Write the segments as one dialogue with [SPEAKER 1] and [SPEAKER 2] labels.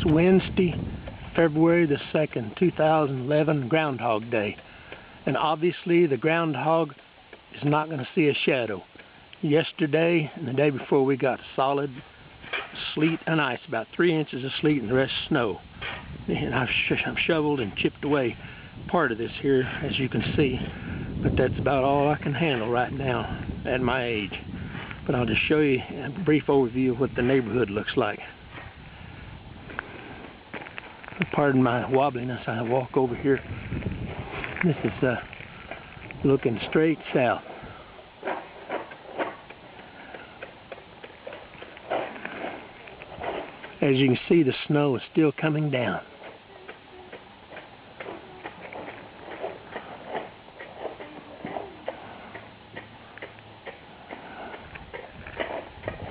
[SPEAKER 1] Wednesday, February the 2nd, 2011, Groundhog Day. And obviously the groundhog is not going to see a shadow. Yesterday and the day before we got solid sleet and ice, about 3 inches of sleet and the rest snow. And I've shoveled and chipped away part of this here, as you can see. But that's about all I can handle right now at my age. But I'll just show you a brief overview of what the neighborhood looks like. Pardon my wobbliness, I walk over here. This is looking straight south. As you can see, the snow is still coming down.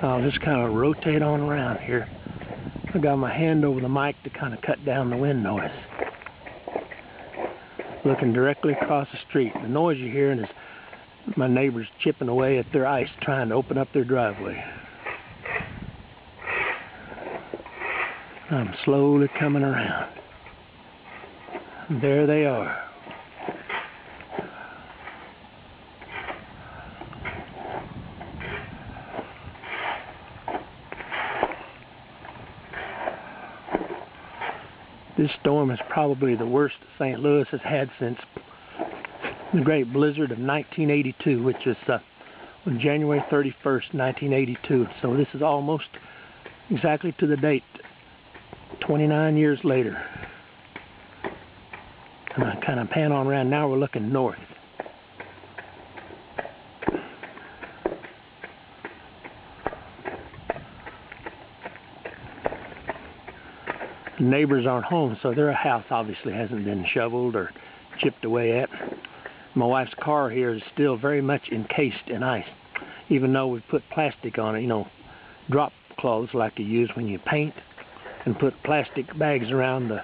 [SPEAKER 1] I'll just kind of rotate on around here. I got my hand over the mic to kind of cut down the wind noise. Looking directly across the street. The noise you're hearing is my neighbors chipping away at their ice, trying to open up their driveway. I'm slowly coming around. And there they are. This storm is probably the worst St. Louis has had since the great blizzard of 1982, which is on January 31st, 1982. So this is almost exactly to the date, 29 years later. And I kind of pan on around. Now we're looking north. The neighbors aren't home, so their house obviously hasn't been shoveled or chipped away at. My wife's car here is still very much encased in ice, even though we put plastic on it, you know, drop cloths like you use when you paint, and put plastic bags around the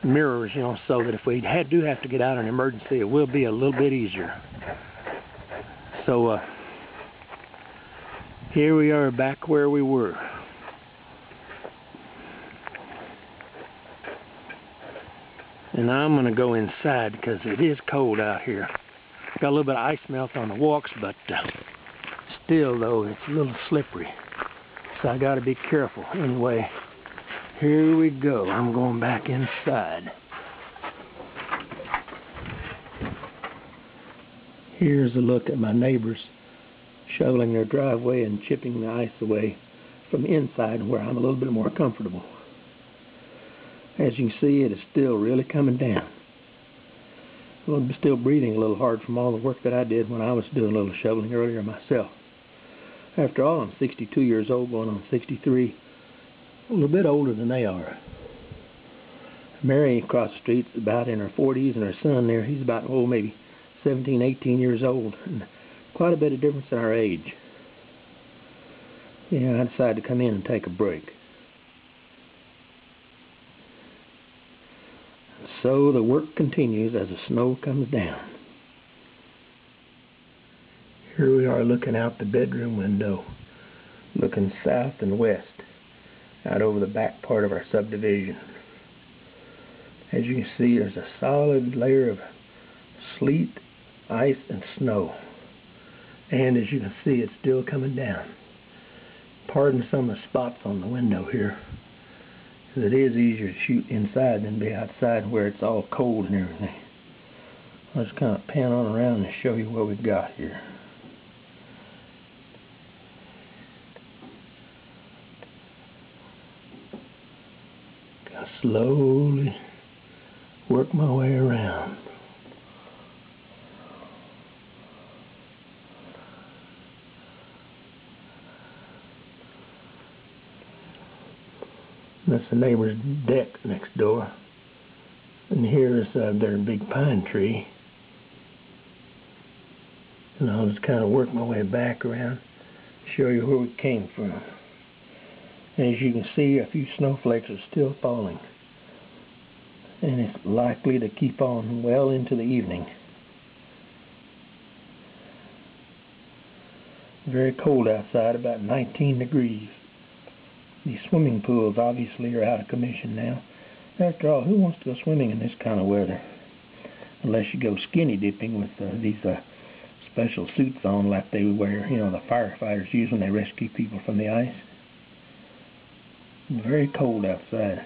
[SPEAKER 1] mirrors, you know, so that if we do have to get out in an emergency, it will be a little bit easier. So here we are back where we were. And I'm going to go inside because it is cold out here. Got a little bit of ice melt on the walks, but still though, it's a little slippery. So I got to be careful. Anyway, here we go. I'm going back inside. Here's a look at my neighbors shoveling their driveway and chipping the ice away from inside where I'm a little bit more comfortable. As you can see, it is still really coming down. I'm still breathing a little hard from all the work that I did when I was doing a little shoveling earlier myself. After all, I'm 62 years old, going on 63. A little bit older than they are. Mary across the street is about in her 40s, and her son there, he's about, maybe 17, 18 years old. And quite a bit of difference in our age. Yeah, I decided to come in and take a break. So the work continues as the snow comes down. Here we are looking out the bedroom window, looking south and west, out over the back part of our subdivision. As you can see, there's a solid layer of sleet, ice, and snow. And as you can see, it's still coming down. Pardon some of the spots on the window here. It is easier to shoot inside than be outside where it's all cold and everything. I'll just kind of pan on around and show you what we've got here. Gotta slowly work my way around. That's the neighbor's deck next door. And here's their big pine tree. And I'll just kind of work my way back around, show you where we came from. As you can see, a few snowflakes are still falling. And it's likely to keep on well into the evening. Very cold outside, about 19 degrees. These swimming pools obviously are out of commission now. After all, who wants to go swimming in this kind of weather? Unless you go skinny dipping with these special suits on like they wear, the firefighters use when they rescue people from the ice. Very cold outside.